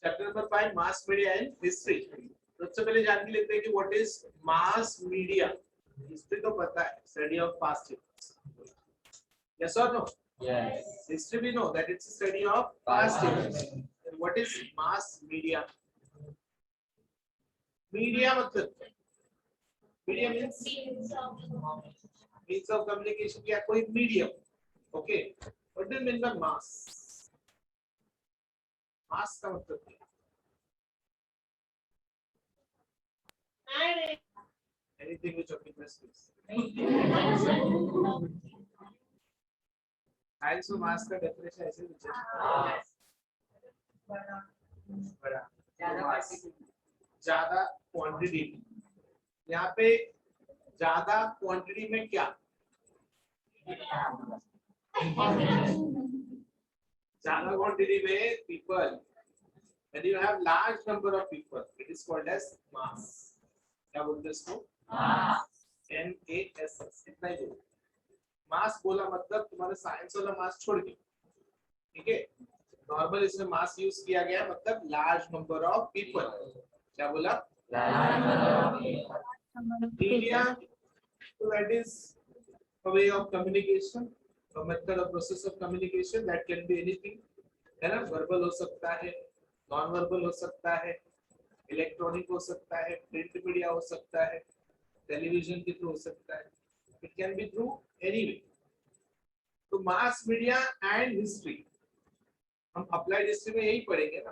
Chapter number 5 mass media and history. सबसे पहले जान के लेते हैं कि what is mass media. History तो पता है, study of past events. Yes और no? Yes. History we know that it's a study of past events. And what is mass media? Media मतलब media means means of communication या कोई medium. Okay. What do you mean by mass? Mass का मतलब क्या? Anything which of interest is. Science में mass का definition ऐसे पूछा। बड़ा ज्यादा क्वांटिटी। यहाँ पे ज्यादा क्वांटिटी में क्या? ज्यादा क्वांटिटी में people. When you have large number of people, it is called as mass. क्या बोलते हैं इसको? MASS. इतना ही बोलो। मास बोला मतलब तुम्हारे साइंस वाला मास छोड़ के, ठीक है? नॉर्मल इसमें मास यूज किया गया मतलब लार्ज नंबर ऑफ पीपल। क्या बोला? मीडिया तो that is a way of communication, a method or process of communication that can be anything, है ना? वर्बल हो सकता है, नॉन वर्बल हो सकता है, इलेक्ट्रॉनिक हो सकता है, प्रिंट मीडिया हो सकता है, टेलीविजन के थ्रू हो सकता है। It can be through any way. तो मास मीडिया एंड हिस्ट्री हम अप्लाइड हिस्ट्री में यही पढ़ेंगे ना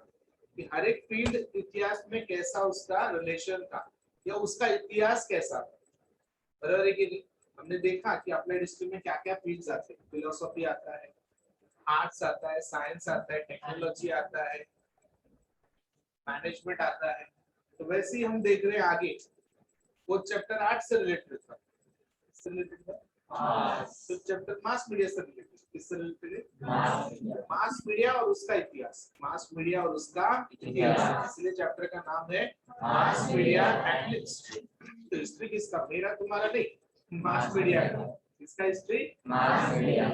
कि हर एक फील्ड इतिहास में कैसा उसका रिलेशन था या उसका इतिहास कैसा था। बराबर है कि नहीं? हमने देखा कि अप्लाइड हिस्ट्री में क्या क्या फील्ड्स आते हैं। फिलोसॉफी आता है, आर्ट्स आता है, साइंस आता है, टेक्नोलॉजी आता है, मैनेजमेंट आता है। तो वैसे ही हम देख रहे हैं आगे वो चैप्टर आर्ट्स से रिलेटेड था, इससे रिलेटेड था। तो चैप्टर मास मीडिया से रिलेटेड, किससे रिलेटेड? मास मीडिया और उसका इतिहास। मास मीडिया और उसका इतिहास, इसलिए चैप्टर का नाम है मास मीडिया एंड हिस्ट्री। तो हिस्ट्री किसका? मेरा, तुम्हारा नहीं, मास मीडिया का। किसका हिस्ट्री? Mass media.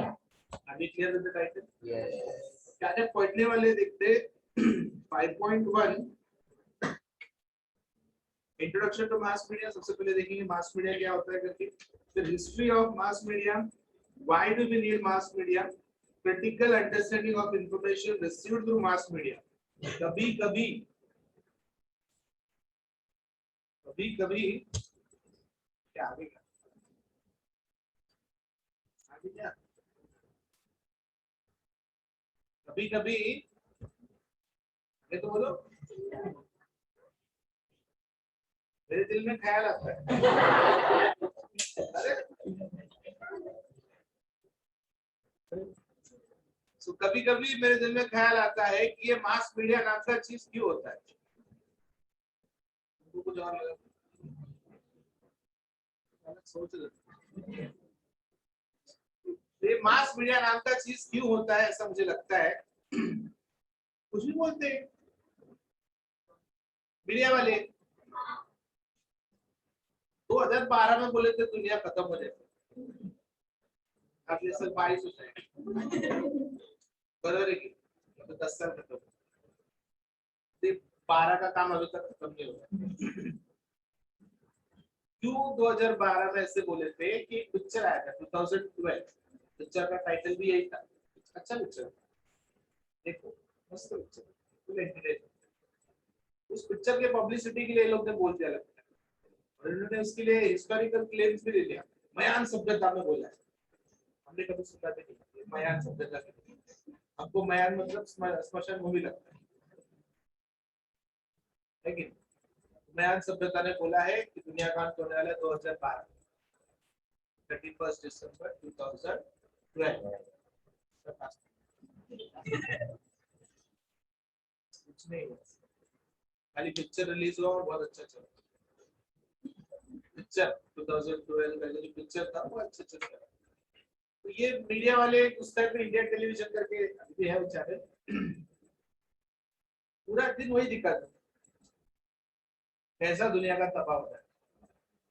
अभी क्लियर है टाइटल? यस। क्या क्या पढ़ने वाले देखते 5.1 इंट्रोडक्शन टू मास मीडिया। सबसे पहले देखेंगे मास मीडिया क्या होता है करके, फिर history of mass media, why do we need mass media, critical understanding of information received through mass media. कभी कभी क्या आगे क्या कभी कभी ये तो बोलो, मेरे दिल में ख्याल आता है। अरे तो कभी कभी मेरे दिल में ख्याल आता है कि ये मास मीडिया नाम का चीज क्यों होता है। कुछ और लगा सोच रहे, ये मास मीडिया नाम का चीज क्यों होता है ऐसा मुझे लगता है। कुछ भी बोलते हैं मीडिया वाले। 2012 में बोले थे दुनिया खत्म हो जाएगी, अब ये साल 22 हो जाएगा। बराबर है कि तो 10 साल खत्म, 12 का काम अभी तक खत्म नहीं हुआ। क्यों 2012 में ऐसे बोले थे कि पिक्चर आया था 2012, पिक्चर का टाइटल भी यही था। अच्छा पिक्चर देखो, मस्त पिक्चर, फुल एंटरटेनमेंट। उस पिक्चर के पब्लिसिटी के लिए लोग ने बोल दिया लगता है, और इन्होंने उसके लिए हिस्टोरिकल क्लेम्स भी ले लिया। मयान सभ्यता में बोला है, हमने कभी सुना नहीं मयान सभ्यता। आपको मयान मतलब स्मशान भूमि लगता है कि मयान सभ्यता ने बोला है कि दुनिया का अंत होने वाला है 2012, 31 दिसंबर 2012। कुछ नहीं, खाली पिक्चर रिलीज हुआ और बहुत अच्छा चला। पिक्चर 2012 का जो पिक्चर था वो अच्छा चल रहा है। तो ये मीडिया वाले उस टाइम पे इंडियन टेलीविजन करके अभी है चैनल, पूरा दिन वही दिखाते कैसा दुनिया का तबाह होता है।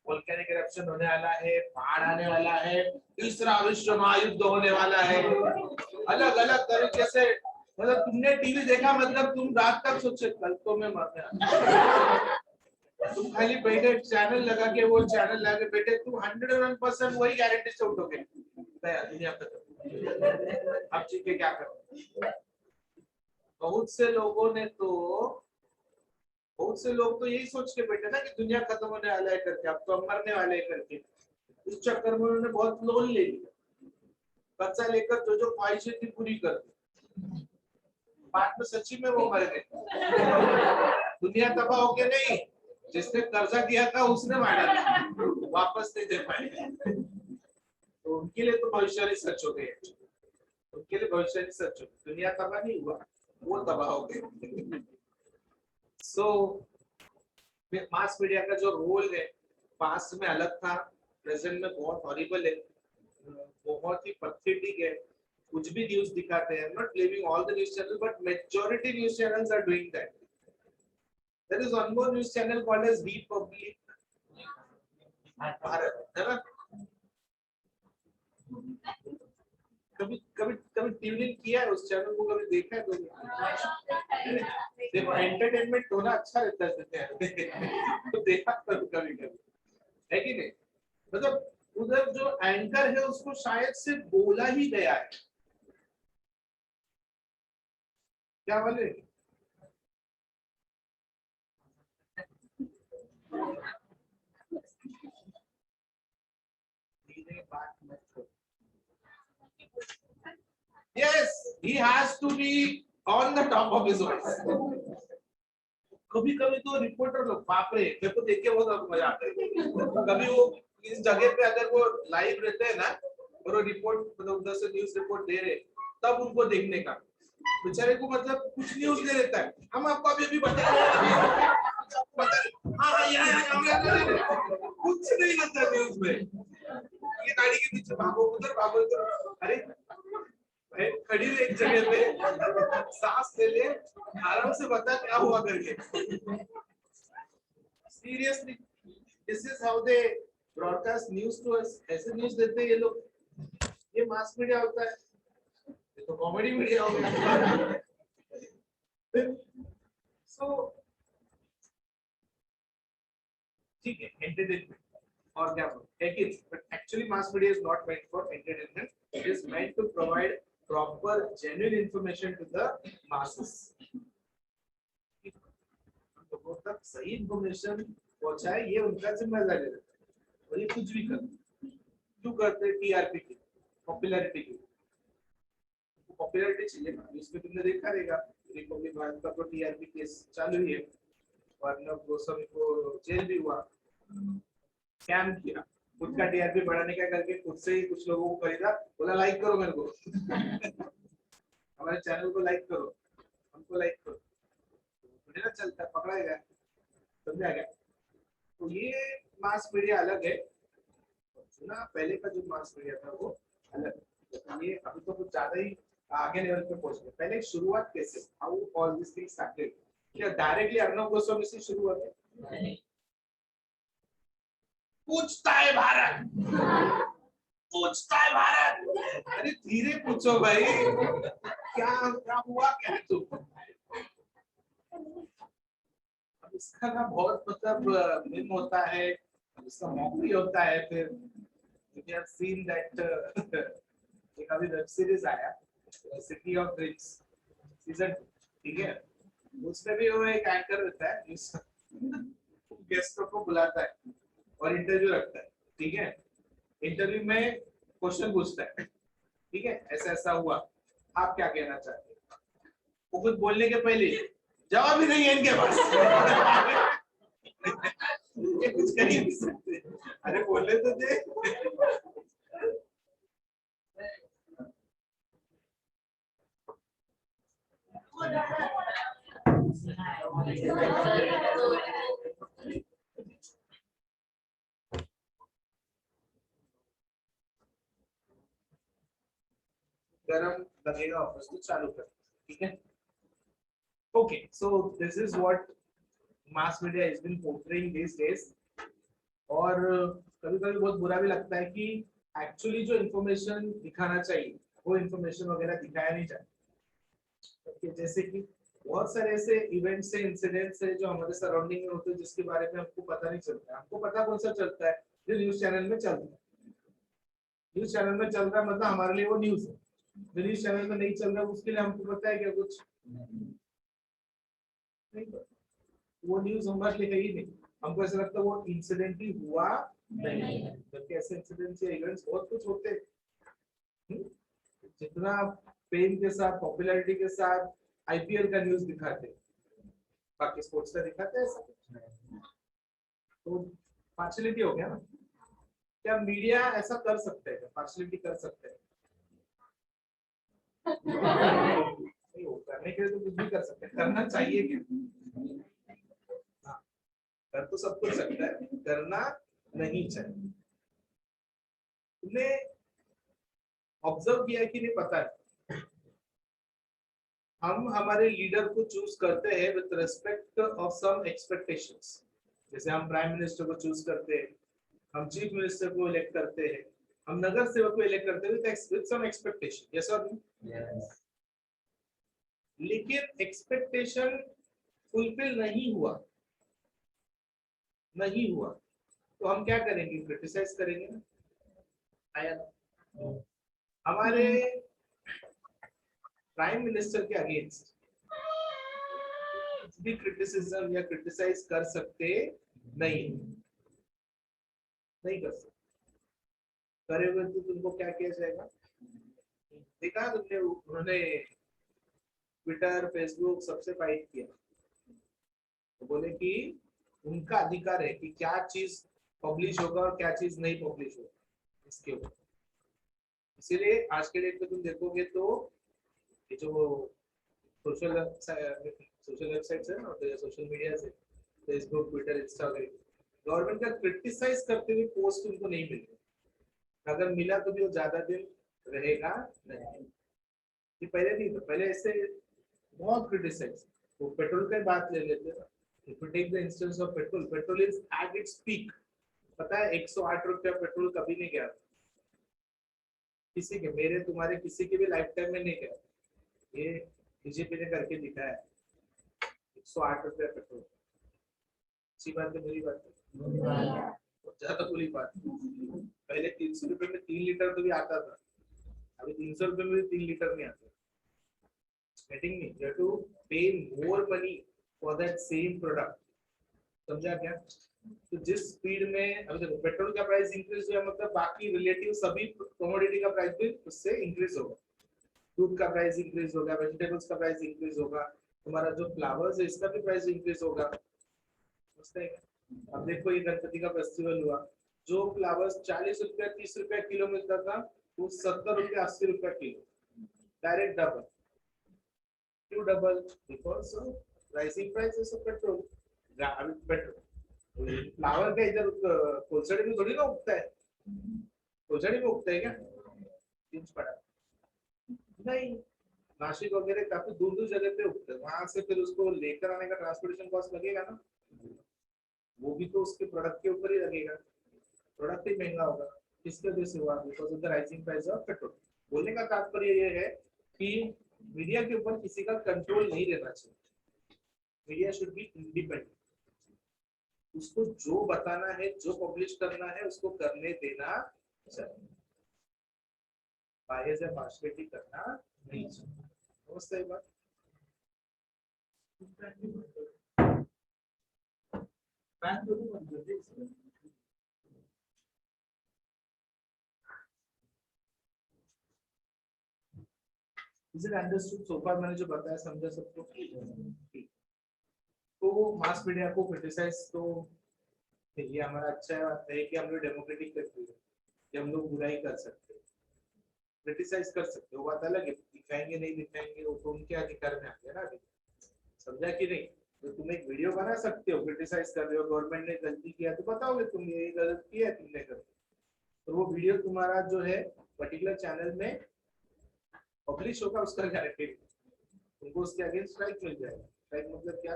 वोल्केनिक इरप्शन होने वाला है, बाढ़ आने वाला है, तीसरा विश्व महायुद्ध होने वाला है, अलग अलग तरीके से मतलब तुमने टीवी देखा मतलब तुम रात तक सोचे कल तो मैं मरने वाला। तुम खाली बैठे चैनल लगा के वो चैनल लगा के बैठे तुम 101% वही गारंटी से उठोगे दुनिया खत्म। अब ठीक है क्या करो। बहुत से लोगों ने तो बहुत से लोग तो यही सोच के बैठे ना कि दुनिया खत्म होने वाला है करके, अब तो हम मरने वाले हैं करके। इस चक्कर में उन्होंने बहुत लोन ले लिया, कर्जा लेकर जो जो ख्वाहिशें थी पूरी कर दी, बाद में सच्ची में वो मर गए। दुनिया तबाह हो गया नहीं, जिसने कर्जा किया था उसने मारा, वापस नहीं दे पाए। तो उनके लिए तो भविष्यवाणी सच हो गई, उनके लिए भविष्यवाणी सच हो गई। दुनिया तबाह नहीं हुआ, वो तबाह हो गए। सो मास मीडिया का जो रोल है पास्ट में अलग था, प्रेजेंट में बहुत हॉरिबल है, बहुत ही पैथेटिक है। कुछ भी न्यूज़ दिखाते हैं, not blaming all the news channel but majority news channels are doing that. There is one more news channel called as Republic Bharat, है ना? कभी कभी कभी ट्यून इन किया है उस चैनल को, कभी देखा है? तो देखो एंटरटेनमेंट होना अच्छा रहता है। तो देखा कभी कभी है कि नहीं? मतलब उधर जो एंकर है उसको शायद से बोला ही गया है, क्या बोले? Yes, he has to be on the top of his voice. कभी कभी तो रिपोर्टर लोग बाप रे, मेरे को देख के बहुत मजा आता है। कभी वो इस जगह पे अगर वो लाइव रहते हैं ना और वो रिपोर्ट मतलब उधर से न्यूज़ रिपोर्ट दे रहे, तब उनको देखने का बेचारे को मतलब कुछ न्यूज़ दे रहता है, हम आपको अभी बता रहे हैं, कुछ नहीं रहता न्यूज़ में। ये गाड़ी के पीछे भागो उधर भागो इधर, अरे खड़ी रहे एक जगह पे, सांस ले ले, आराम से बता क्या हुआ करके। Seriously this is how they broadcast news to us. ऐसे न्यूज़ देते हैं ये लोग, ये मास मीडिया होता है, ये तो कॉमेडी मीडिया हो गया। सो ठीक है, एंटरटेनमेंट और क्या बोलते हैं, but actually mass media is not meant for entertainment, it is meant to provide proper genuine information to the masses। लोगों तक सही इंफॉर्मेशन पहुंचाए ये उनका जिम्मेदारी है, और ये कुछ भी करते क्यों करते हैं? टीआरपी की, पॉपुलैरिटी की। पॉपुलैरिटी चाहिए ना, इसमें तुमने देखा रहेगा रिपब्लिक भारत का तो टीआरपी केस चालू ही है, अर्नब गोस्वामी को जेल भी हुआ, स्कैम किया, खुद का टीआरपी बढ़ाने का करके खुद से ही कुछ लोगों को खरीदा, बोला लाइक करो मेरे को, हमारे चैनल को लाइक करो, हमको लाइक करो, मुझे ना चलता पकड़ाएगा, समझा गया? तो ये मास मीडिया अलग है ना, पहले का जो मास मीडिया था वो अलग है। ये अभी तो कुछ ज्यादा ही आगे लेवल पे पहुंच गए। पहले शुरुआत कैसे, how all this things started? क्या डायरेक्टली अर्नब गोस्वामी से शुरू हुआ था? पूछता है भारत, पूछता है भारत, अरे धीरे पूछो भाई, क्या क्या हुआ क्या तुम? अब इसका ना बहुत मतलब मिम होता है, इसका मॉकरी होता है, फिर you have seen that एक अभी वेब सीरीज आया सिटी ऑफ ड्रीम्स सीजन 2, ठीक है? उसमें भी वो एक एंकर रहता है, गेस्टों को बुलाता है और इंटरव्यू रखता है, ठीक है? इंटरव्यू में क्वेश्चन पूछता है, ठीक है, ऐसा ऐसा हुआ, आप क्या कहना चाहते हैं? वो कुछ बोलने के पहले जवाब ही नहीं है इनके पास। ये कुछ कर ही नहीं सकते, अरे बोले तो दे। गरम लगेगा ऑफिस तो चालू कर, ठीक है? Okay, so this is what mass media is been portraying this days. और कभी-कभी बहुत बुरा भी लगता है कि एक्चुअली जो इंफॉर्मेशन दिखाना चाहिए वो इंफॉर्मेशन वगैरह दिखाया नहीं जाता। कि जैसे कि बहुत सारे ऐसे इवेंट्स है, इंसिडेंट्स है जो हमारे सराउंडिंग में होते हैं जिसके बारे में हमको पता नहीं चलता है। हमको पता कौन सा चलता है, जो न्यूज चैनल में चलता है। न्यूज चैनल में चल रहा है मतलब हमारे लिए वो न्यूज है। जो न्यूज चैनल में नहीं चल रहा उसके लिए हमको पता है क्या कुछ नहीं पता। वो न्यूज हमारे लिए है ही नहीं। हमको ऐसा लगता है वो इंसिडेंट ही हुआ नहीं है, जबकि ऐसे इंसिडेंट्स या इवेंट्स बहुत कुछ होते हैं। जितना फेम के साथ, पॉपुलैरिटी के साथ आईपीएल का न्यूज दिखाते हैं, बाकी स्पोर्ट्स का दिखाते हैं ऐसा कुछ। तो पार्शलिटी हो गया ना। क्या मीडिया ऐसा कर सकते हैं, पार्शलिटी कर सकते हैं? नहीं हो, करने के लिए तो कुछ भी कर सकते हैं, करना चाहिए क्या? हाँ, कर तो सब कुछ सकता है, करना नहीं चाहिए। तुमने ऑब्जर्व किया कि नहीं पता है, हम हमारे लीडर को चूज करते हैं with respect of some expectations. जैसे हम प्राइम मिनिस्टर को चूज करते हैं, हम चीफ मिनिस्टर को इलेक्ट करते हैं, हम नगर सेवक को इलेक्ट करते हैं विद सम एक्सपेक्टेशन। यस और नो? यस। लेकिन एक्सपेक्टेशन फुलफिल नहीं हुआ, नहीं हुआ, तो हम क्या करेंगे? क्रिटिसाइज करेंगे ना। आया ना? हमारे प्राइम मिनिस्टर के अगेंस्ट भी क्रिटिसिज्म या क्रिटिसाइज कर सकते नहीं, नहीं कर सकते। करेंगे तो तुमको क्या किया जाएगा? देखा तुमने, उन्होंने ट्विटर, फेसबुक सबसे फाइट किया, तो बोले कि उनका अधिकार है कि क्या चीज पब्लिश होगा और क्या चीज नहीं पब्लिश होगा इसके ऊपर। इसीलिए आज के डेट में तुम देखोगे तो ये जो सोशल वेबसाइट्स है ना, तो सोशल मीडिया से फेसबुक, ट्विटर, इंस्टाग्राम, गवर्नमेंट का क्रिटिसाइज करते हुए पोस्ट उनको नहीं मिलेगा। अगर मिला तो भी वो ज्यादा दिन रहेगा नहीं। ये पहले नहीं था, पहले ऐसे बहुत क्रिटिसाइज। वो पेट्रोल की बात ले लेते हैं। If you take the instance of petrol, petrol is at its peak. पता है 108 रुपया पेट्रोल कभी नहीं गया किसी के, मेरे तुम्हारे किसी के भी लाइफ टाइम में नहीं गया। ये बीजेपी ने करके दिखाया है 108 रुपया पेट्रोल। अच्छी बात है, बुरी बात है? ज्यादा बुरी बात है। पहले 300 रुपए में 3 लीटर तो भी आता था, अभी 300 रुपए में भी 3 लीटर नहीं आता। Getting me? You have to pay more money for that same product. समझा क्या? तो जिस स्पीड में अभी देखो पेट्रोल का प्राइस इंक्रीज हुआ मतलब बाकी रिलेटिव सभी कमोडिटी का प्राइस भी उससे इंक्रीज होगा। दूध का प्राइस इंक्रीज होगा, वेजिटेबल्स का प्राइस इंक्रीज होगा, तुम्हारा जो फ्लावर्स है इसका भी प्राइस इंक्रीज होगा। अब देखो ये गणपति का फेस्टिवल हुआ, जो फ्लावर्स 40 रुपया 30 रुपया किलो मिलता था वो 70 रुपया 80 रुपया किलो, डायरेक्ट डबल। क्यों double? Because rising prices of petrol. अभी पेट्रोल फ्लावर का इधर कोलसड़ी में थोड़ी ना उगता है, कोलसड़ी में उगता है क्या? पड़ा नहीं, नासिक वगैरह काफी दूर दूर जगह पे उगता है, वहां से फिर उसको लेकर आने का ट्रांसपोर्टेशन कॉस्ट लगेगा ना, वो भी तो उसके प्रोडक्ट के ऊपर ही लगेगा। प्रोडक्ट ही महंगा होगा। किसके वजह से हुआ? Because of the rising price of petrol. बोलने का तात्पर्य ये है कि मीडिया के ऊपर किसी का कंट्रोल नहीं रहना चाहिए। Media should be independent. उसको जो बताना है, जो पब्लिश करना है उसको करने देना चाहिए, बाहर से पार्शलिटी करना नहीं चाहिए। वो सही बात। Is it understood so far? मैंने जो बताया समझा सबको? तो मास मीडिया को क्रिटिसाइज तो ये हमारा अच्छा है कि हम लोग डेमोक्रेटिक कंट्री है कि हम लोग बुराई कर सकते हैं, क्रिटिसाइज कर सकते हो, बात अलग है। दिखाएंगे नहीं दिखाएंगे वो तो उनके अधिकार में आ गया ना। अभी समझा कि नहीं? तो तुम एक वीडियो बना सकते हो, क्रिटिसाइज कर रहे हो, गवर्नमेंट ने गलती किया तो बताओगे तुम ये गलत किया है तुमने कर, तो वो वीडियो तुम्हारा जो है पर्टिकुलर चैनल में पब्लिश होगा, उसका गारंटी तुमको उसके अगेंस्ट स्ट्राइक मिल जाएगा। स्ट्राइक मतलब क्या?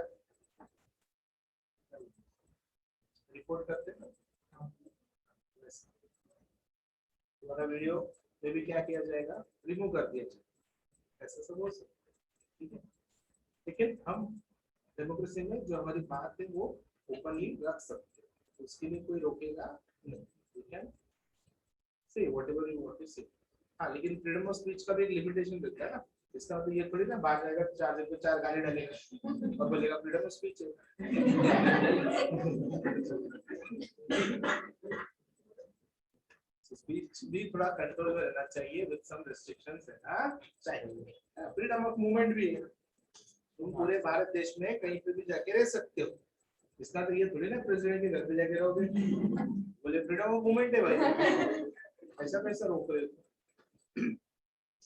रिपोर्ट करते हैं तुम्हारा वीडियो में भी क्या किया जाएगा? रिमूव कर दिया जाएगा। ऐसा सब हो सकता है। ठीक है, लेकिन हम डेमोक्रेसी में जो हमारी बात है वो ओपनली रख सकते हैं, उसके लिए कोई रोकेगा नहीं, you can say whatever you want to say. हाँ, लेकिन फ्रीडम ऑफ स्पीच का भी एक लिमिटेशन रहता है ना, इसका मतलब ये थोड़ी ना बाहर जाएगा चार जगह चार गाली डालेगा और बोलेगा फ्रीडम ऑफ स्पीच है। स्पीच भी थोड़ा कंट्रोल में रहना चाहिए, विद सम रेस्ट्रिक्शंस है ना चाहिए। फ्रीडम ऑफ मूवमेंट भी है, तुम पूरे भारत देश में कहीं पे भी जाके रह सकते हो, इसका तो ये थोड़ी ना प्रेसिडेंट के घर पे जाके रहोगे, बोले फ्रीडम ऑफ मूवमेंट है भाई, ऐसा कैसा रोक रहे हो?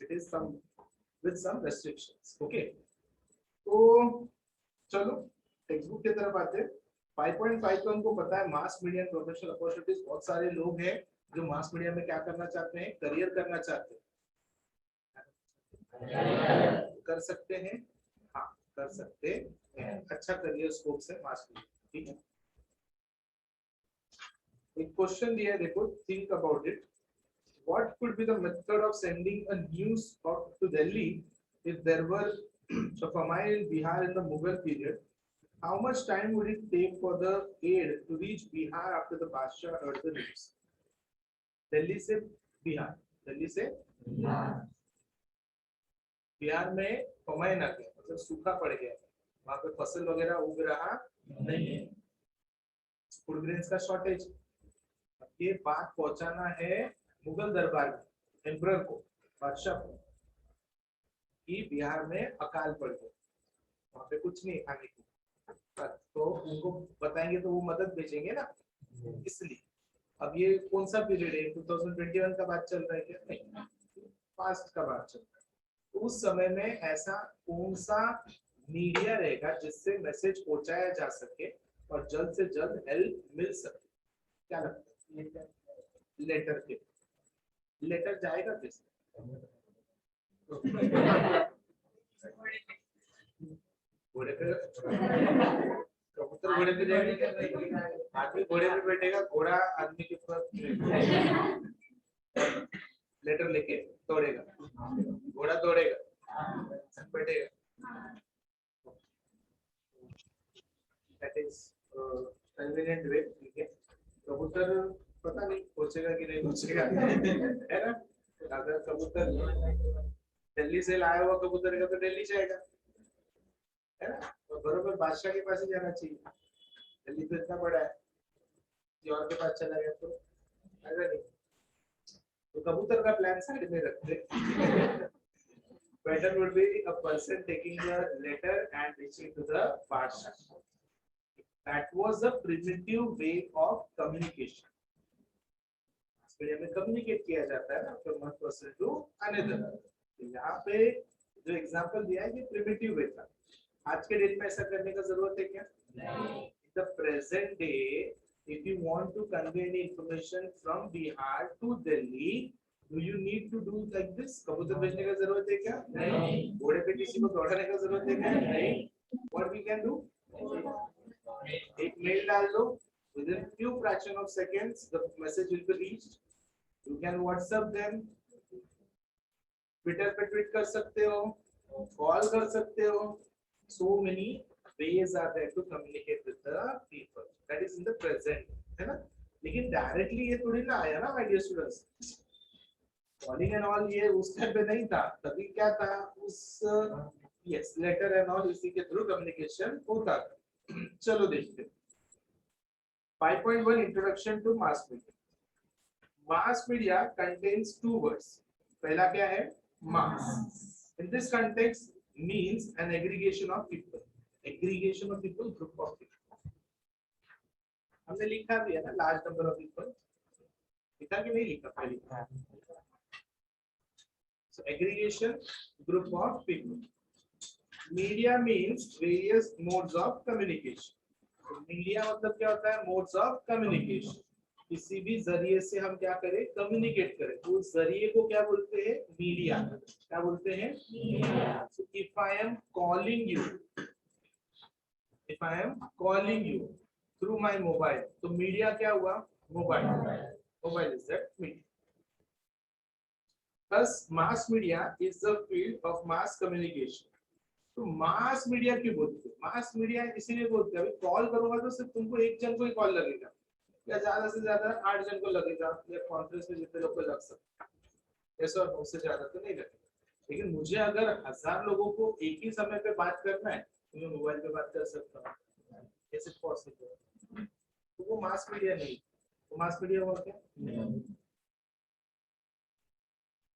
It is some with some restrictions, okay. तो चलो टेक्स्ट बुक की तरफ आते हैं। 5.5 तो हमको पता है, mass media and professional opportunities. बहुत सारे लोग हैं जो मास मीडिया में क्या करना चाहते हैं, करियर करना चाहते हैं, कर सकते हैं, हाँ कर सकते हैं, अच्छा करियर स्कोप से मास मीडिया, ठीक है। एक क्वेश्चन दिया है, देखो, think about it. What could be the method of sending a news to Delhi if there were a famine in Bihar in the Mughal period? How much time would it take for the aid to reach Bihar after the Badshah heard the news? Delhi से बिहार, दिल्ली से बिहार में famine आ गया, मतलब सूखा पड़ गया, वहां पे फसल वगैरह उग रहा नहीं है, फूड ग्रेन्स का शॉर्टेज। ये बात पहुंचाना है मुगल दरबार में, एम्परर को, बादशाह को, कि बिहार में अकाल पड़ गया, वहां पे कुछ नहीं खाने की, तो उनको बताएंगे तो वो मदद भेजेंगे ना, इसलिए। अब ये कौन सा पीरियड है, 2021 का बात चल रहा है क्या? नहीं, पास्ट का बात चल रहा है। तो उस समय में ऐसा कौन सा मीडिया रहेगा जिससे मैसेज पहुंचाया जा सके और जल्द से जल्द हेल्प मिल सके? क्या लगता है? लेटर के, लेटर जाएगा किस घोड़े पे? कबूतर घोड़े पे जाएगा, आदमी घोड़े पे बैठेगा, घोड़ा आदमी के ऊपर लेटर लेके दौड़ेगा, घोड़ा दौड़ेगा, बैठेगा। दैट इज कन्वीनियंट वे, ठीक है। कबूतर पता नहीं पहुंचेगा कि नहीं पहुंचेगा, है ना। अगर कबूतर दिल्ली से लाया हुआ कबूतर का तो दिल्ली जाएगा, है ना, तो बरोबर बादशाह के पास ही जाना चाहिए, दिल्ली तो इतना बड़ा है, किसी और के पास चला गया तो ऐसा नहीं। तो कबूतर का प्लान साइड में रखते। Better would be a person taking the letter and reaching to the Badshah. That was a primitive way of communication. Media में कम्युनिकेट किया जाता है ना, from one person to another। यहाँ पे जो एग्जांपल दिया है ये प्रिमिटिव वे था। आज के डेट में ऐसा करने का जरूरत है क्या? नहीं। In the present day, if you want to convey any information from Bihar to Delhi, do you need to do like this? कबूतर भेजने का जरूरत है क्या? नहीं। घोड़े पे किसी को दौड़ाने का जरूरत है क्या? नहीं। What we can do? एक मेल डाल दो, within few fraction of seconds the message will be reached. You can WhatsApp them, Twitter पे ट्वीट कर सकते हो, कॉल कर सकते हो, so many ways are there to communicate with the people. That is in the present, है ना। लेकिन डायरेक्टली ये थोड़ी ना आया ना, my dear students, calling and all ये उस टाइम पे नहीं था, तभी क्या था, उस यस लेटर एंड ऑल इसी के थ्रू कम्युनिकेशन होता था। चलो देखते हैं 5.1 introduction to mass media. Mass media contains two words. पहला क्या है? Mass. In this context means an aggregation of people, aggregation of people, group of people. हमने लिखा भी है ना, लार्ज नंबर ऑफ पीपल, लिखा कि नहीं लिखा? पहले so aggregation, group of people. Media means various modes of communication. तो मीडिया मतलब क्या होता है? Modes of communication. किसी भी जरिए से हम क्या करें? कम्युनिकेट करें, तो उस जरिए को क्या बोलते हैं? मीडिया। क्या बोलते हैं? Media. So if I am calling you, if I am calling you through my mobile, तो मीडिया क्या हुआ? Mobile. Mobile is that media. Thus, mass media is the field of mass communication. तो mass media क्यों बोलते हैं? Mass media इसीलिए बोलते हैं, अभी कॉल करूंगा तो सिर्फ तुमको एक जन को ही कॉल लगेगा, या ज्यादा से ज्यादा 8 जन को लगेगा, या कॉन्फ्रेंस में जितने लोग को लग सकता है, ऐसा और उससे ज्यादा तो नहीं लगेगा। लेकिन मुझे अगर 1000 लोगों को एक ही समय पे बात करना है तो मैं मोबाइल पे बात कर सकता हूँ, कैसे पॉसिबल? तो वो मास मीडिया नहीं, तो मास मीडिया हुआ क्या?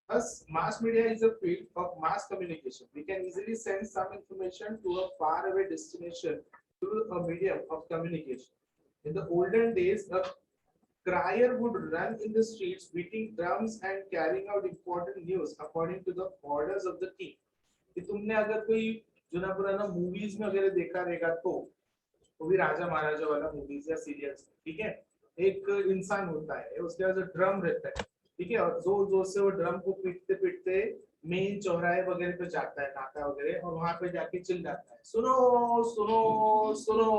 Thus, mass media is a field of mass communication. We can easily send some information to a faraway destination through a medium of communication. In the olden days, a crier would run in the streets, beating drums and carrying out important news according to the orders of the king. कि तुमने अगर कोई जुना पुराना movies में अगर देखा रहेगा तो वो भी राजा महाराजा वाला मूवीज या सीरियल्स, ठीक है, एक इंसान होता है, उसके पास ड्रम रहता है, ठीक है, और जोर जोर से वो ड्रम को पीटते पीटते मेन चौराहे वगैरह पे जाता है, नाका वगैरह, और वहां पे जाके चिल्लाता है, सुनो सुनो सुनो।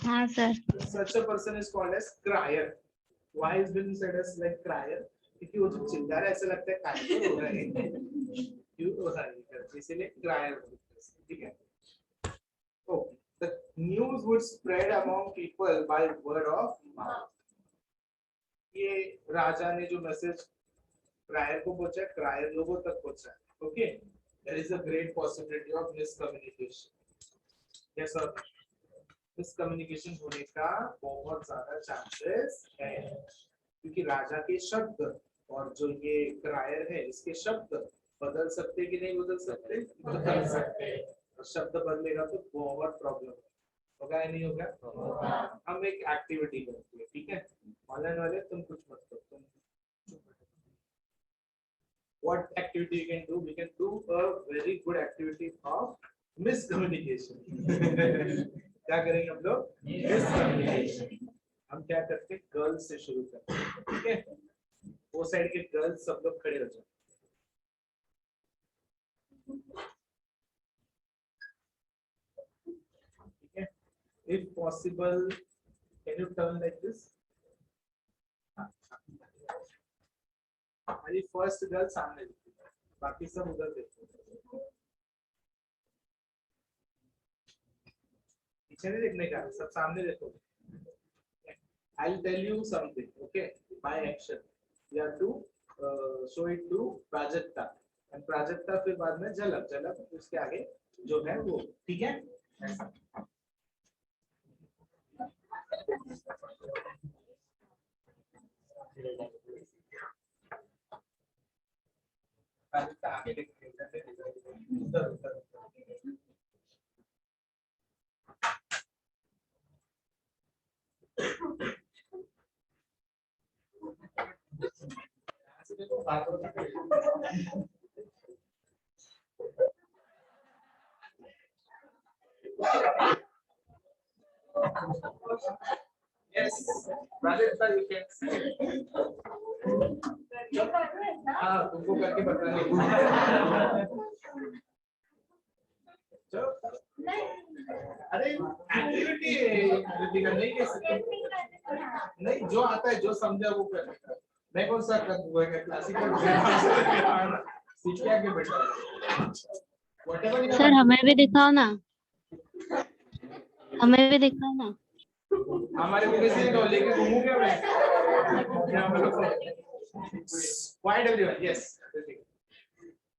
हाँ sir. Such a person is called as crier. Why is been said as like crier? क्योंकि वो जो चिल्ला रहा है ऐसा लगता है काय हो रहा है, क्यों हो रहा है, इसीलिए crier बोलते हैं, ठीक है। Okay. The news would spread among people by word of mouth. ये राजा ने जो मैसेज क्रायर को पहुंचा, क्रायर लोगों तक पहुंचा, okay. There is a great possibility of miscommunication. Yes or no? Miscommunication होने का बहुत ज्यादा चांसेस है, क्योंकि राजा के शब्द और जो ये क्रायर है इसके शब्द बदल सकते कि नहीं बदल सकते? बदल सकते। और शब्द बदलेगा तो बहुत प्रॉब्लम होगा या नहीं होगा? हम एक एक्टिविटी करते हैं, ठीक है, ऑनलाइन वाले तुम कुछ मत करो, तुम what activity you can do? We can do a very good activity of miscommunication. क्या करेंगे हम लोग? मिसकम्युनिकेशन। हम क्या करते हैं, गर्ल्स से शुरू करते हैं, ठीक है, वो साइड के गर्ल्स सब लोग खड़े हो जाओ, ठीक है, if possible can you turn like this? हमारी फर्स्ट गर्ल सामने दिखती है, बाकी सब उधर देखते हैं, पीछे नहीं देखने का, सब सामने देखो। I'll tell you something, okay? By action, you have to show it to Prajakta, and Prajakta फिर बाद में झलक, झलक उसके आगे जो है वो, ठीक है? प्राजक्ता आगे देखते हैं, Yes, Rajendra, you can see. हाँ, तुमको करके बताने। अरे एक्टिविटी नहीं कर सकते, नहीं जो आता है जो समझा वो कर, मैं कौन सा कर दूंगा क्लासिकल सीख के आगे बैठा। सर हमें भी दिखाओ ना, हमें भी दिखाओ ना। हमारे को कैसे दिखाओ, लेके घूमू क्या मैं? Quiet everyone, yes.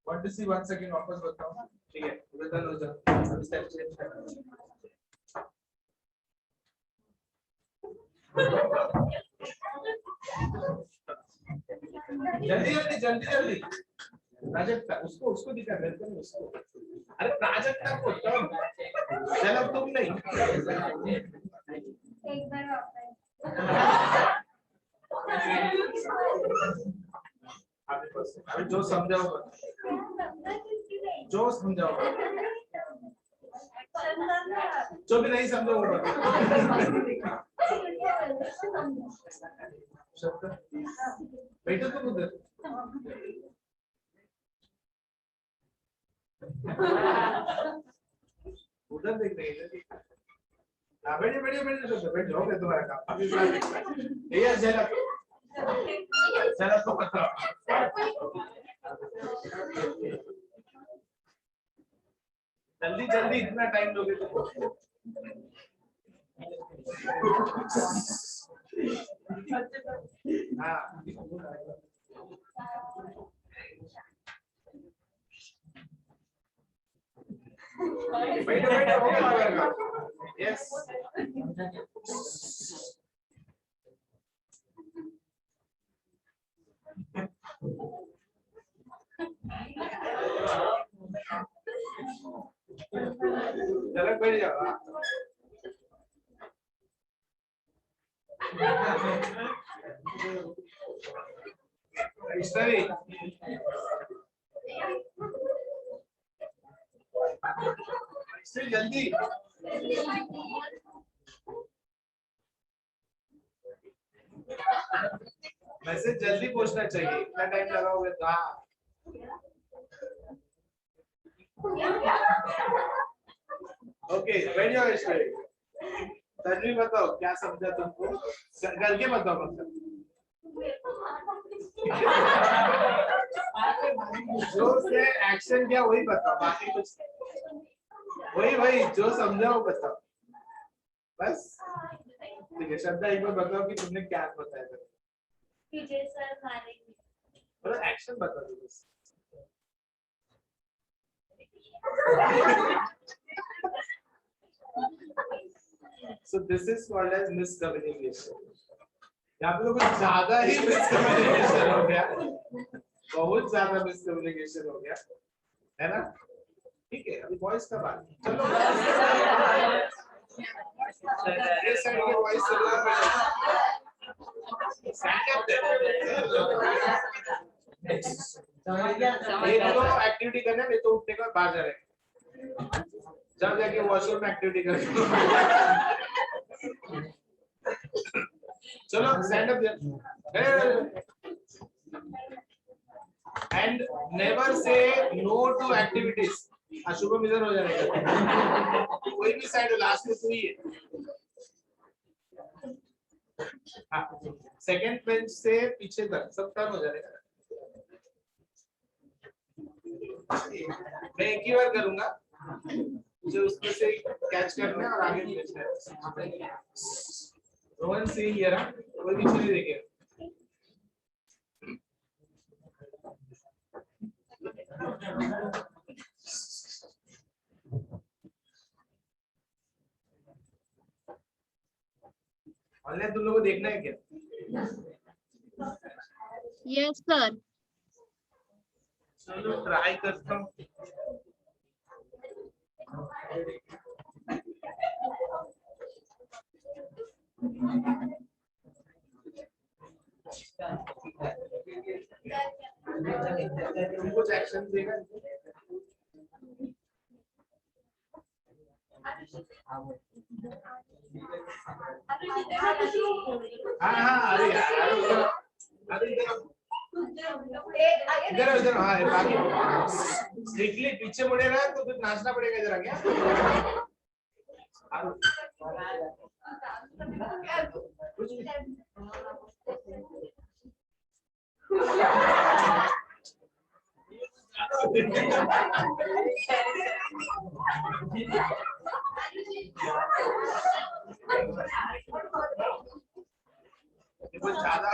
Want to see once again वापस बताओ, ठीक है, उधर हो जाओ, सब स्टेप चेंज करना। जल्दी जल्दी जल्दी जल्दी, प्राजक्ता उसको उसको दिखा, मेरे को नहीं उसको, अरे प्राजक्ता को तुम, चलो तुम नहीं, एक बार वापस जो समझाओ, जो समझाओ, जो भी नहीं समझो वो बैठो तुम उधर, उधर देख रहे हैं, बैठे बैठे बैठे बैठ जाओगे, तुम्हारा काम ये चला तो बताओ, जल्दी जल्दी इतना टाइम लोगे तो हाँ बैठो बैठो हो गया यस चलो बैठ जाओ हिस्ट्री जल्दी मैसेज जल्दी पहुंचना चाहिए इतना टाइम लगाओगे तो हाँ ओके बैठ जाओ हिस्ट्री तन्वी बताओ क्या समझा तुमको करके बताओ मतलब जो से एक्शन किया वही बताओ बाकी कुछ वही वही जो समझा वो बताओ बस ठीक है श्रद्धा एक बार बताओ कि तुमने क्या बताया था विजय सर मारेंगे मतलब एक्शन बता दो बस so this is called as miscommunication यहाँ पे लोग ज्यादा ही मिसकम्युनिकेशन हो गया बहुत ज्यादा मिसकम्युनिकेशन हो गया है ना ठीक है अभी वॉइस का बात चलो ये साइड के वॉइस ये तो एक्टिविटी करना नहीं तो उठने के बाद बाहर जा रहे जब जाके वॉशरूम में एक्टिविटी कर चलो stand up and never say no to activities Shubham इधर हो जाएगा कोई भी साइड लास्ट में तू ही है सेकंड बेंच से पीछे तक सब टर्न हो जाएगा मैं एक ही बार करूंगा जो उसमें से कैच करना है और आगे भेजना है रोहन सिंह ये रहा कोई पीछे नहीं देखेगा ऑनलाइन तुम लोगों को देखना है क्या यस सर चलो ट्राई करता हूँ तुम कुछ एक्शन देगा हाँ हाँ अरे यार अरे इधर इधर हाँ बाकी स्ट्रिक्टली पीछे मुड़ेगा तो फिर नाचना पड़ेगा जरा क्या कुछ ज्यादा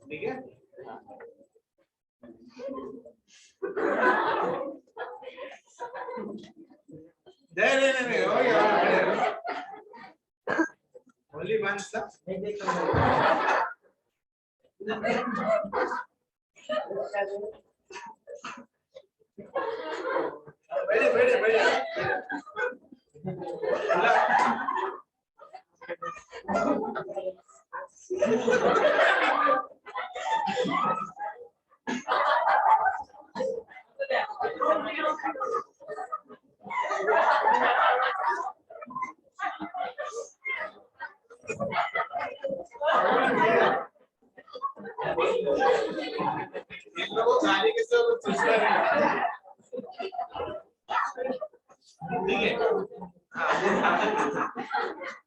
ठीक है नहीं हो गया ओनली वन स्टेप बैठे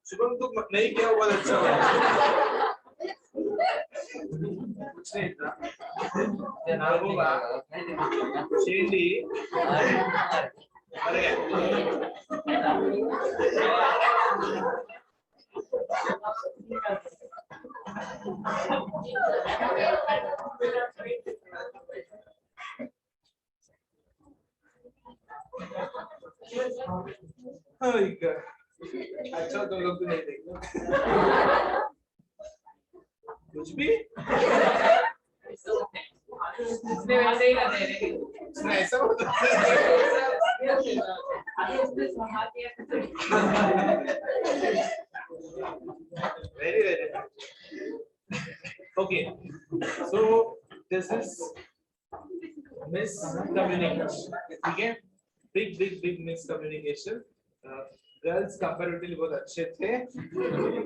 शुभम तुम नहीं किया बहुत अच्छा हुआ। कुछ नहीं था महबूबा शेंडी अरे अच्छा तुम लोग तो नहीं देखते कुछ भी इसने वैसे ही ना दे रहे इसमें ऐसा होता है very very okay so this is miscommunication ठीक है big miscommunication गर्ल्स कंपैरेटिवली बहुत अच्छे थे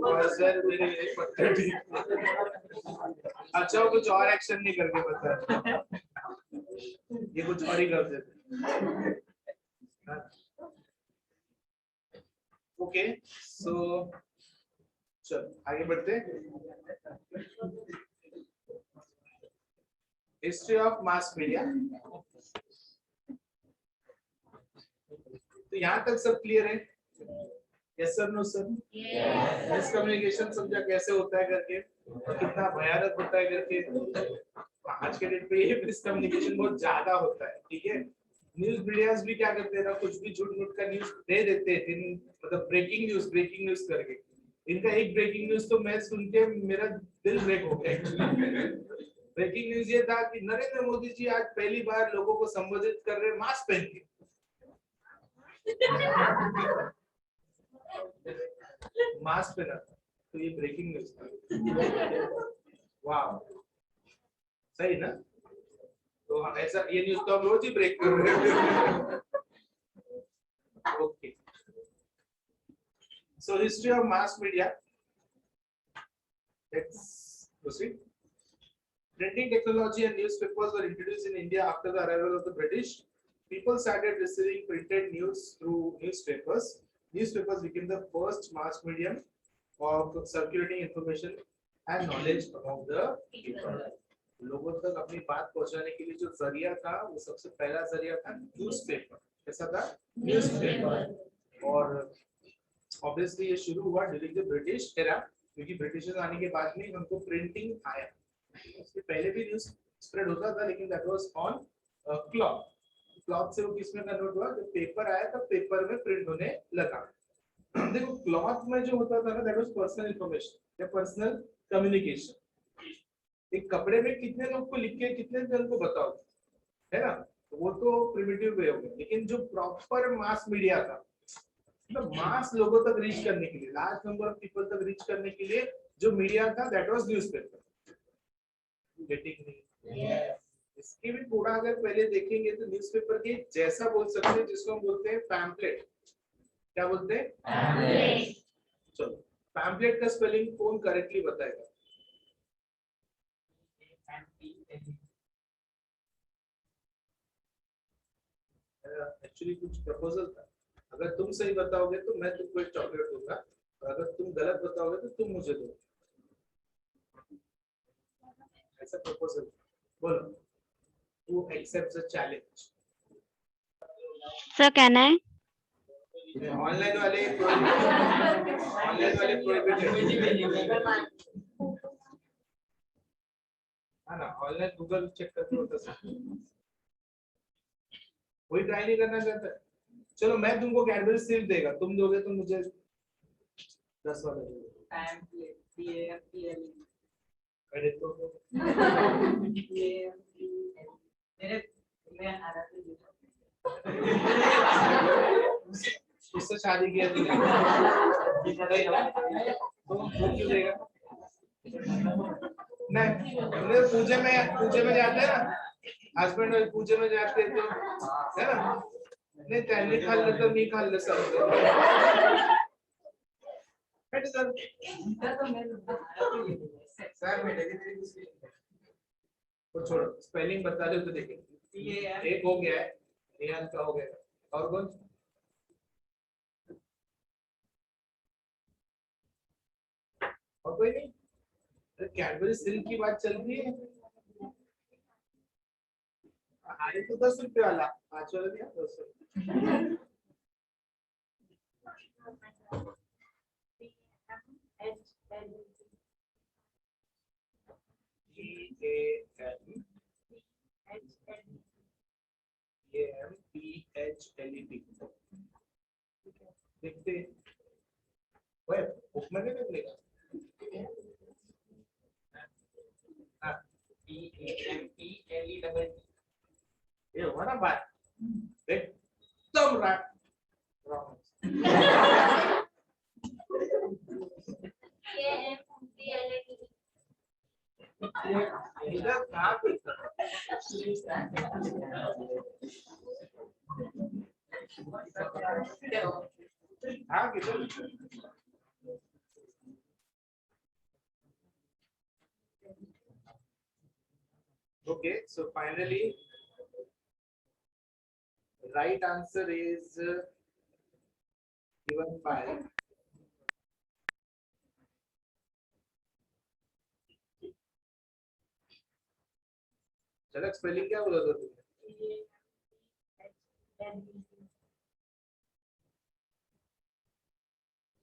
और सर मेरे अच्छा वो कुछ और एक्शन नहीं करके बता ये कुछ और ही कर देते ओके सो चल आगे बढ़ते हिस्ट्री ऑफ मास मीडिया तो यहाँ तक सब क्लियर है yes sir no sir miscommunication समझा कैसे होता है करके कितना भयानक होता है करके आज के डेट पे ये मिसकम्युनिकेशन बहुत ज्यादा होता है ठीक है न्यूज मीडियाज भी क्या करते हैं ना कुछ भी झूठ मूठ का न्यूज दे देते हैं मतलब ब्रेकिंग न्यूज करके इनका एक ब्रेकिंग न्यूज तो मैं सुन के मेरा दिल ब्रेक हो गया ब्रेकिंग न्यूज ये था कि नरेंद्र मोदी जी आज पहली बार लोगों को संबोधित कर रहे मास्क पहन के मास्क पहना तो ये ब्रेकिंग न्यूज था वाह सही ना तो ऐसा ये न्यूज तो हम रोज ही ब्रेक कर रहे हैं okay so history of mass media let's proceed printing technology and newspapers were introduced in India after the arrival of the British. People started receiving printed news through newspapers. Newspapers became the first mass medium of circulating information and knowledge among the people. लोगों तक अपनी बात पहुंचाने के लिए जो जरिया था वो सबसे पहला जरिया था न्यूज़पेपर कैसा था न्यूज़पेपर और ऑब्वियसली ये शुरू हुआ ड्यूरिंग द ब्रिटिश एरा क्योंकि ब्रिटिशर्स आने के बाद में उनको प्रिंटिंग आया उसके पहले भी न्यूज़ स्प्रेड होता था लेकिन दैट वाज ऑन क्लॉथ से वो किसमें कन्वर्ट हुआ जब पेपर आया तब पेपर में प्रिंट होने लगा देखो क्लॉथ में जो होता था ना दैट वाज पर्सनल इंफॉर्मेशन या पर्सनल कम्युनिकेशन एक कपड़े में कितने लोग को लिख के कितने जन को बताओ है ना तो वो तो प्रिमिटिव वे हो गया लेकिन जो प्रॉपर मास मीडिया था मतलब मास लोगों तक रीच करने के लिए लार्ज नंबर ऑफ पीपल तक रीच करने के लिए जो मीडिया था दैट वाज न्यूज़पेपर गेटिंग इसके भी थोड़ा अगर पहले देखेंगे तो न्यूज़पेपर के जैसा बोल सकते हैं जिसको हम बोलते हैं पैम्पलेट क्या बोलते हैं पैम्पलेट चलो पैम्पलेट का स्पेलिंग कौन करेक्टली बताएगा एक्चुअली कुछ प्रपोजल था अगर तुम सही बताओगे तो मैं तुमको एक चॉकलेट दूंगा और अगर तुम गलत बताओगे तो तुम मुझे दो ऐसा प्रपोजल बोलो who accepts the challenge sir कहना है ऑनलाइन वाले प्रोहिबिटेड है ना ऑनलाइन गूगल चेक करते होता सर कोई ट्राई नहीं करना चाहता चलो मैं तुमको कैडबरी सिर्फ देगा तुम दोगे तो मुझे 10 वाला दोगे अरे तो उससे शादी किया तूने तो वो क्यों देगा नहीं पूजे में जाते हैं ना हस्बैंड और पूजे में जाते हैं तो है ना नहीं तैने खा ले तो नहीं खा ले सब सर मैं तो छोड़ो स्पेलिंग बता दो तो देखेंगे एक हो गया है नेहान का हो गया और कौन और कोई नहीं? कैडबरी सिल्क की बात चल रही है। अरे तो 10 रुपए वाला 5 वाला दिया 200। EAMPHLED देखते हैं। ओए बुक में नहीं निकलेगा। हाँ EAMPLED ये हुआ ना बात एकदम राइट। इधर कहाँ पे हाँ किधर okay so finally right answer is given by चलो स्पेलिंग क्या बोला था तुमने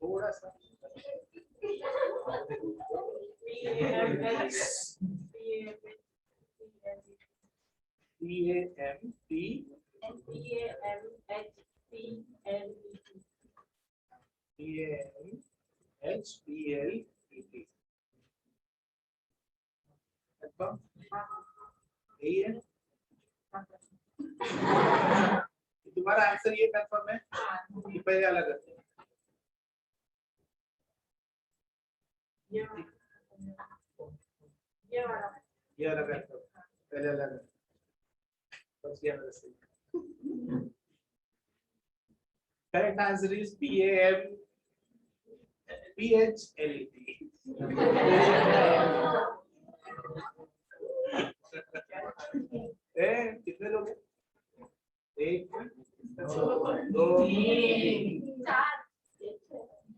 थोड़ा सा EAMPHPLET यही है तुम्हारा आंसर ये कंफर्म है कि पहले अलग है ये अलग है पहले अलग है बस ये अलग है करेक्ट आंसर इज PAMPHLET कितने लोग हैं? 1 2 3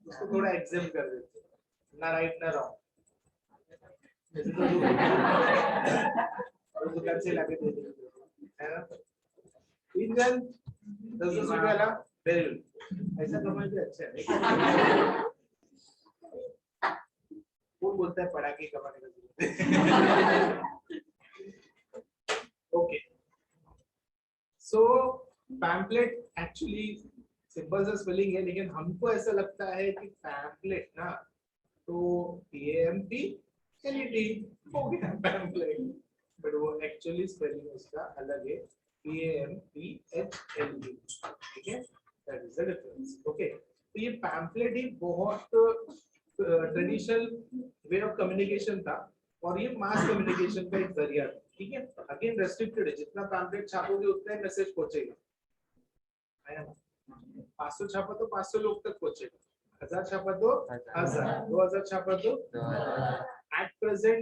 उसको थोड़ा एग्जाम कर देते ना राइट ना रॉन्ग दुकान से लाके दे देते है ना इंजन 10 रुपए वाला बेल ऐसा कमाई तो अच्छा है कौन बोलता है पढ़ा के कमाने का जरूरत है ओके सो पैम्पलेट एक्चुअली सिंपल सा स्पेलिंग है लेकिन हमको ऐसा लगता है कि पैम्पलेट ना तो PAMPLET हो गया पैम्पलेट बट वो एक्चुअली स्पेलिंग उसका अलग है PAMPHLET ठीक है that is the difference okay तो ये पैम्पलेट ही बहुत ट्रेडिशनल वे ऑफ कम्युनिकेशन था और ये मास कम्युनिकेशन का एक जरिया था ठीक है अगेन रेस्ट्रिक्टेड है जितना पैम्पलेट छापोगे उतना ही मैसेज पहुंचेगा 500 छापा तो 500 लोग तक पहुंचेगा 1000 छापा तो 1000 2000 छापा तो at present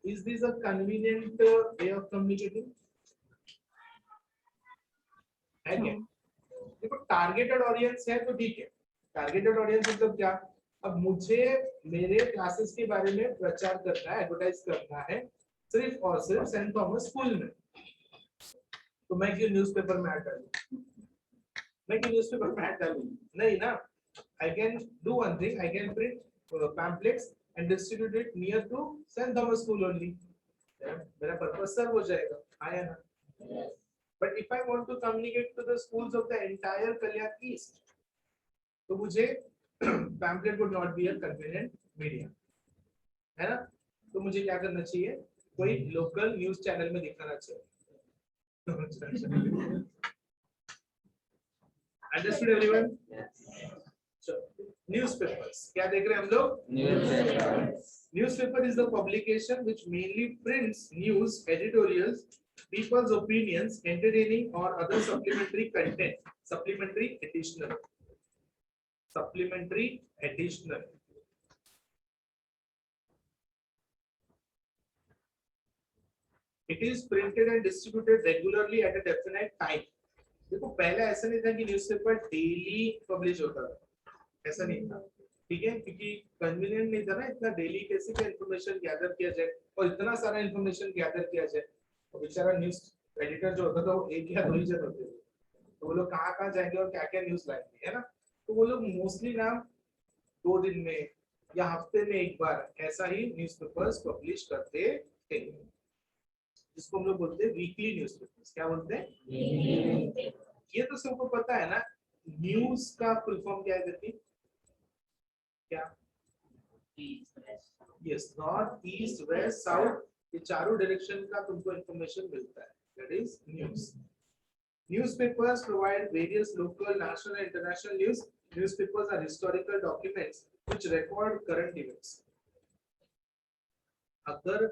is this a convenient way of communicating है क्या देखो टारगेटेड ऑडियंस है तो ठीक है टारगेटेड ऑडियंस मतलब क्या अब मुझे मेरे क्लासेस के बारे में प्रचार करना है एडवर्टाइज करना है सिर्फ और सिर्फ सेंट थॉमस स्कूल में तो मैं क्यों न्यूज़पेपर में ऐड डालूं मैं क्यों न्यूज़पेपर में ऐड डालूं नहीं ना I can do one thing I can print pamphlets and distribute it near to Saint Thomas school only मेरा पर्पस सर्व हो जाएगा आया ना but if I want to communicate to the schools of the entire Kalyan East तो मुझे pamphlet would not be a convenient media है ना तो मुझे क्या करना चाहिए कोई लोकल न्यूज़ चैनल में दिखाना चाहिए अंडरस्टूड एवरीवन न्यूज़पेपर्स क्या देख रहे हैं हम लोग newspaper is the publication which mainly prints news editorials people's opinions entertaining or other supplementary content supplementary additional it is printed and distributed regularly at a definite time देखो पहले ऐसा नहीं था कि न्यूज़पेपर डेली पब्लिश होता था ऐसा नहीं था ठीक है, क्योंकि कन्वीनियंट नहीं था ना इतना डेली कैसे क्या इन्फॉर्मेशन गैदर किया जाए और इतना सारा इन्फॉर्मेशन गैदर किया जाए। तो बेचारा न्यूज एडिटर जो होता था वो एक या दो ही जन होते थे, तो वो लोग कहाँ कहाँ जाएंगे और क्या क्या न्यूज लाएंगे, है ना। तो वो लोग मोस्टली ना 2 दिन में या हफ्ते में एक बार ऐसा ही न्यूज़पेपर्स पब्लिश करते थे, जिसको हम लोग बोलते हैं वीकली न्यूज़पेपर्स। क्या बोलते हैं? ये तो सबको पता है ना। न्यूज का फुल फॉर्म क्या है देखिए, क्या? Yes, north east west south, ये चारों डायरेक्शन का तुमको इंफॉर्मेशन मिलता है, that is news. Newspapers provide various local, national, and international news. Newspapers are historical documents which record current events. अगर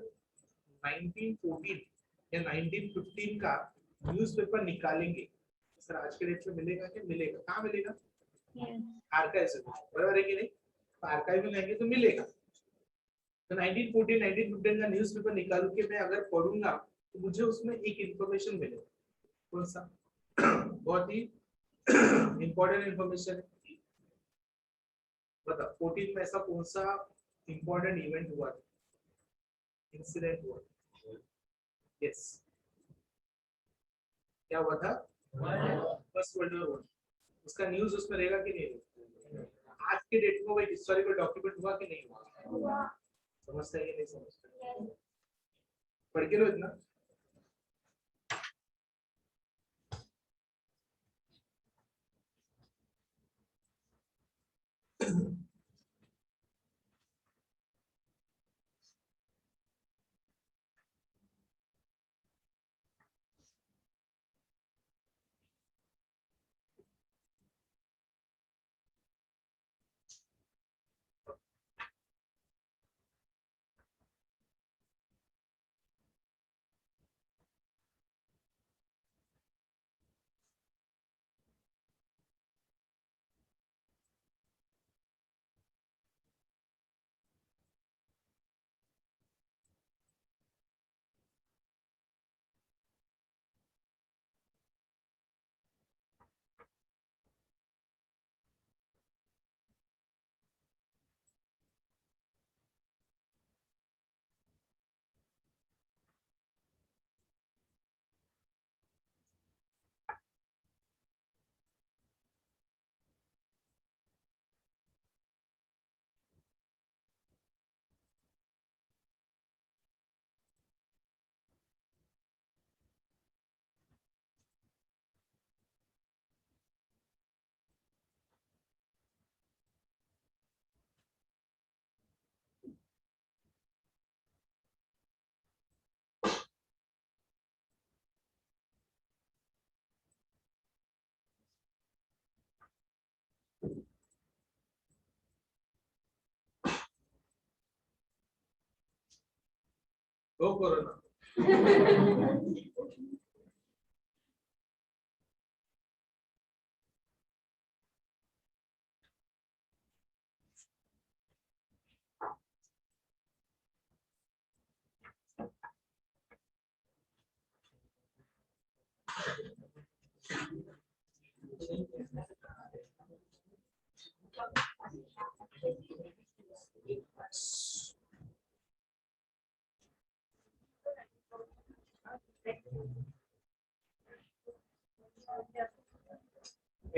1914 या 1915 का न्यूज़पेपर निकालेंगे, सर आज के डेट में मिलेगा क्या? मिलेगा। कहाँ मिलेगा? आर्काइव से, बराबर है कि नहीं? तो आर्काइव में लेंगे तो मिलेगा। तो 1914 1915 का न्यूज़पेपर निकाल के मैं अगर पढ़ूंगा तो मुझे उसमें एक इंफॉर्मेशन मिलेगा। कौन सा? बहुत ही इंपॉर्टेंट इंफॉर्मेशन है। बता 14 में ऐसा कौन सा इंपॉर्टेंट इवेंट हुआ था, इंसिडेंट हुआ? यस, क्या हुआ था? First world war. उसका न्यूज उसमें रहेगा कि नहीं रहेगा? आज के डेट में वो एक हिस्टोरिकल डॉक्यूमेंट हुआ कि नहीं हुआ? समझता है कि नहीं समझता? पढ़ के लो इतना। गो कोरोना।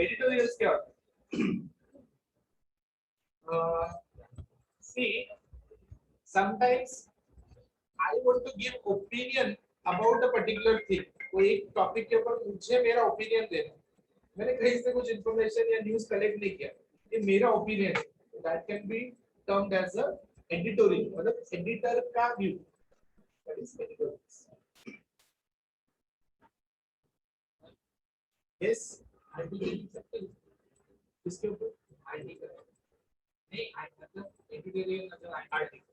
एडिटोरियल्स क्या होता है? See, sometimes I want to give opinion about a particular thing. कोई एक टॉपिक के ऊपर मुझे मेरा ओपिनियन देना, मैंने कहीं से कुछ इंफॉर्मेशन या न्यूज़ कलेक्ट नहीं किया, ये मेरा ओपिनियन है, that can be termed as a editorial, मतलब एडिटर का view, that is editorial. Yes, article लिख सकते हैं इसके ऊपर, आर्टिकल नहीं, मतलब एडिटोरियल मतलब आर्टिकल।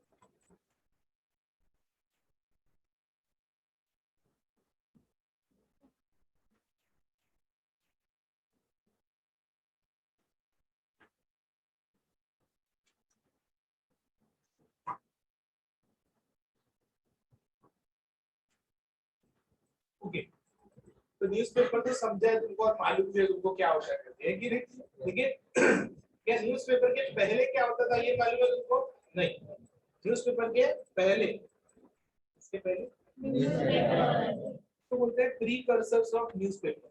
ओके, तो न्यूज़पेपर तो समझा है तुमको और मालूम भी है तुमको क्या होता है कि नहीं। देखिए क्या न्यूज़पेपर के पहले क्या होता था ये मालूम है तुमको? नहीं, न्यूज़पेपर के पहले, इसके पहले तो बोलते हैं precursors of newspaper,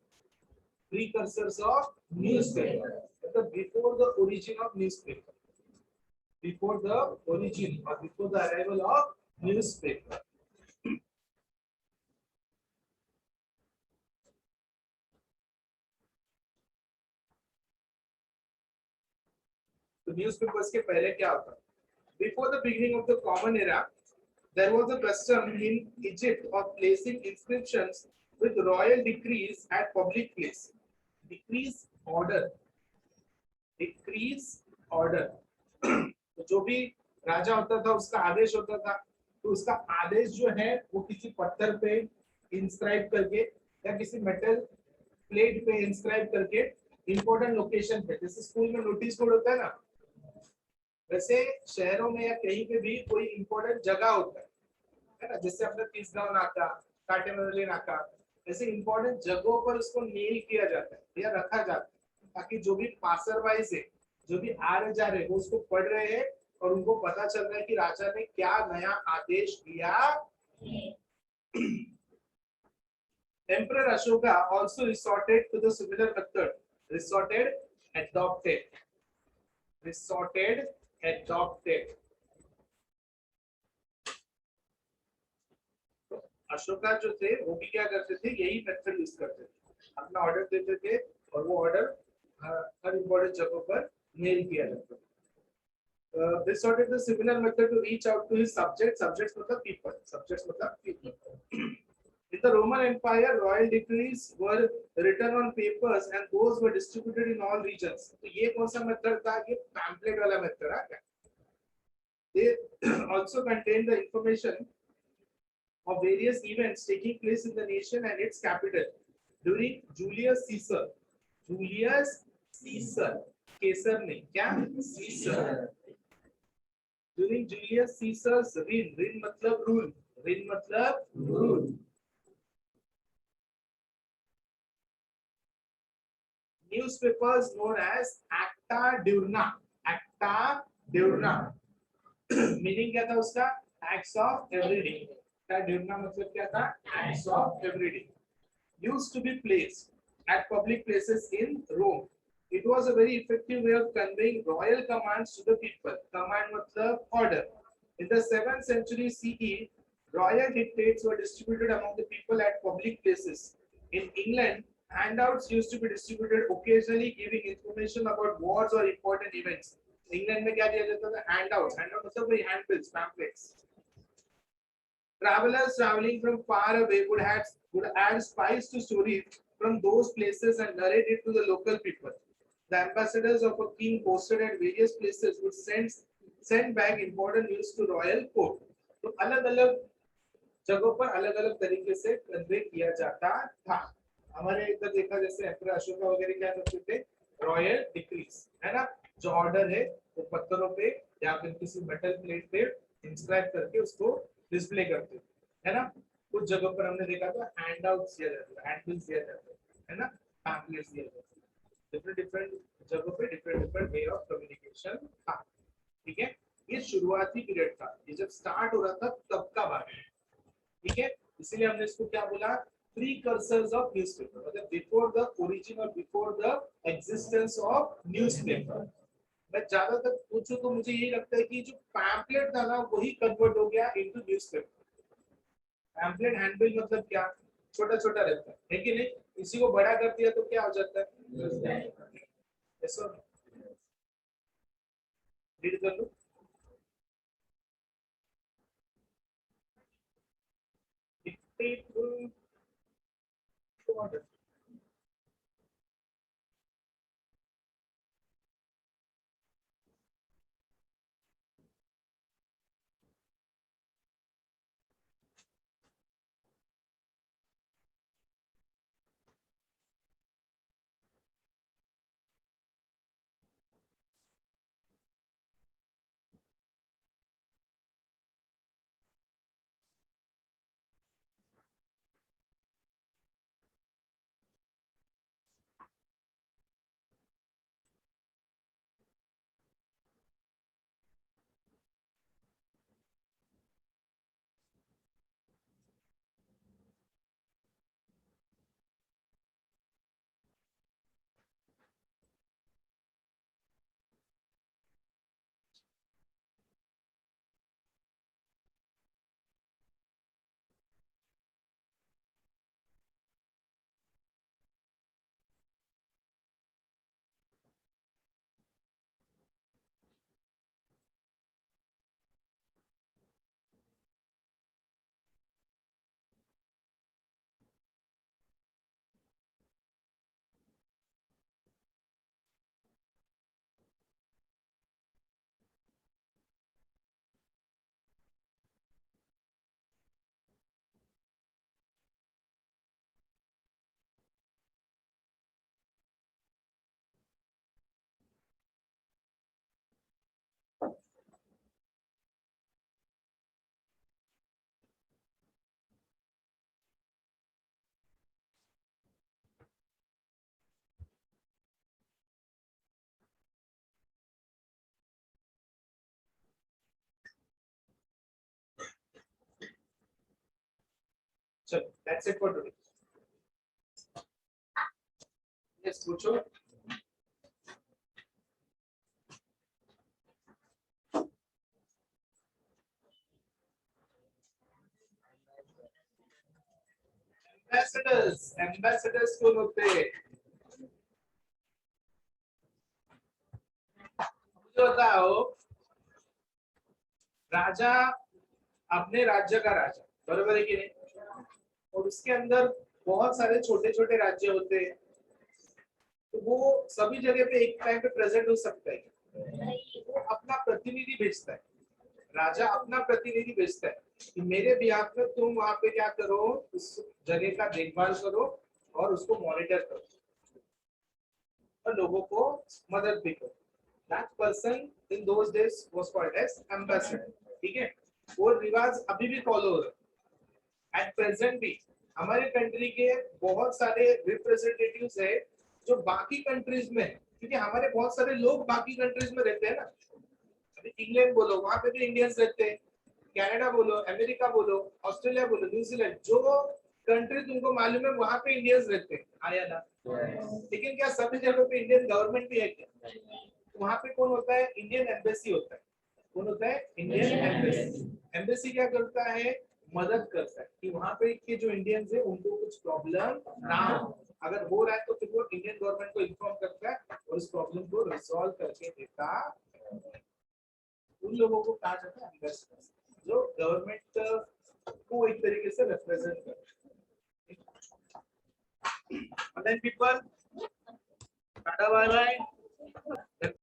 precursors of newspaper, मतलब before the origin of newspaper, before the origin और before the arrival of newspaper. तो न्यूज़पेपर्स के पहले क्या होता? Before the beginning of the Common Era, there was a custom in Egypt of placing inscriptions with royal decrees at public place. Decrees order, decrees order. तो जो भी राजा होता था उसका आदेश होता था, तो उसका आदेश जो है वो किसी पत्थर पे इंस्क्राइब करके या किसी मेटल प्लेट पे इंस्क्राइब करके इंपॉर्टेंट लोकेशन पे, जैसे स्कूल में नोटिस बोर्ड होता है ना, वैसे शहरों में या कहीं पे भी कोई इंपॉर्टेंट जगह होता है ना, जैसे अपना तीसगांव नाका, काटेमरली नाका, ऐसे इंपॉर्टेंट जगहों पर उसको नेल किया जाता है या रखा जाता है, ताकि जो भी पासरवाइज है, जो भी आ रहे जा रहे वो उसको पढ़ रहे हैं और उनको पता चल रहा है कि राजा ने क्या नया आदेश दिया. Emperor Ashoka also resorted to the similar method. Resorted, adopted. Resorted, adopted. Ashoka जो थे वो भी क्या करते थे, यही मेथड यूज करते थे, अपना ऑर्डर देते थे और वो ऑर्डर हर इंपॉर्टेंट जगहों पर मेल किया जाता था. Resorted the similar method to reach out to his subjects. Subjects मतलब people. Subjects मतलब people. In the Roman Empire, royal decrees were written on papers and those were distributed in all regions. तो ये कौन सा method था? ये pamphlet वाला method है. They also contain the information of various events taking place in the nation and its capital during Julius Caesar. Julius Caesar. Caesar नहीं क्या? Caesar. During Julius Caesar's reign. Reign मतलब rule. Reign मतलब rule. Newspapers known as Acta Diurna. Acta Diurna. Meaning क्या था उसका? Acts of every day. Acta Diurna मतलब क्या था? Acts of every day. Used to be placed at public places in Rome. It was a very effective way of conveying royal commands to the people. Command मतलब order. In the 7th century CE, royal dictates were distributed among the people at public places. In England, handouts used to be distributed occasionally, giving information about wars or important events. England में क्या दिया जाता था? Handouts. Handout मतलब वही handbills, pamphlets. Travelers traveling from far away would add spice to stories from those places and narrate it to the local people. The ambassadors of a king posted at various places would send back important news to royal court. तो अलग-अलग जगहों पर अलग-अलग तरीके से convey किया जाता था. हमारे इधर देखा जैसे एम्परर अशोका वगैरह क्या करते थे? रॉयल डिक्रीज, है ना, जो ऑर्डर है वो पत्थरों पे या फिर किसी मेटल प्लेट पे इंस्क्राइब करके उसको डिस्प्ले करते थे, है ना. कुछ जगहों पर हमने देखा था हैंडआउट्स दिया जाता है, हैंडबिल्स दिया जाता है ना, पैम्पलेट्स दिया जाता है. डिफरेंट डिफरेंट जगहों पे different different way of communication था. ठीक है, ये शुरुआती पीरियड था, ये जब स्टार्ट हो रहा था तब का बात है. ठीक है, इसीलिए हमने इसको क्या बोला? प्रीकर्सर्स ऑफ न्यूज़पेपर, मतलब बिफोर द ओरिजिन और before the existence of newspaper. मैं ज्यादातर पूछूं तो मुझे यही लगता है कि जो पैम्पलेट था ना वही कन्वर्ट हो गया इनटू न्यूज़पेपर. पैम्पलेट हैंडबिल मतलब क्या? छोटा छोटा रहता है कि नहीं? इसी को बड़ा कर दिया तो क्या हो जाता है? ऐसा रीड कर लो. चलो that's it for today. Yes पूछो। एम्बेसडर्स कौन होते हैं? मुझे बताओ, राजा अपने राज्य का राजा, बरोबर है कि नहीं? और उसके अंदर बहुत सारे छोटे छोटे राज्य होते हैं, तो वो सभी जगह पे एक टाइम पे प्रेजेंट हो सकता है। वो अपना प्रतिनिधि भेजता है, राजा अपना प्रतिनिधि भेजता है कि मेरे बिहाफ में तुम वहां पे क्या करो, उस जगह का देखभाल करो और उसको मॉनिटर करो और लोगों को मदद भी करो। That person in those days was called as ambassador। ठीक है, वो रिवाज अभी भी फॉलो हो रहा है। एट प्रेजेंट भी हमारे कंट्री के बहुत सारे रिप्रेजेंटेटिव्स है जो बाकी कंट्रीज में, क्योंकि हमारे बहुत सारे लोग बाकी कंट्रीज में रहते हैं ना। अभी इंग्लैंड बोलो, वहां पे भी इंडियंस रहते हैं, कनाडा बोलो, अमेरिका बोलो, ऑस्ट्रेलिया बोलो, न्यूजीलैंड, जो कंट्री तुमको मालूम है वहां पे इंडियंस रहते हैं, आया ना? लेकिन क्या सभी जगह पे इंडियन गवर्नमेंट भी है क्या? वहां पे कौन होता है? इंडियन एम्बेसी होता है। कौन होता है? Indian embassy. एम्बेसी क्या करता है? मदद करता है कि वहां पे के जो इंडियंस है उनको कुछ प्रॉब्लम ना हो। अगर हो रहा है तो फिर वो इंडियन गवर्नमेंट को इन्फॉर्म करता है और इस प्रॉब्लम को रिजॉल्व करके देता है। उन लोगों को कहा जाता है एम्बेसडर, जो गवर्नमेंट को एक तरीके से रिप्रेजेंट करते हैं। People, tata bye bye.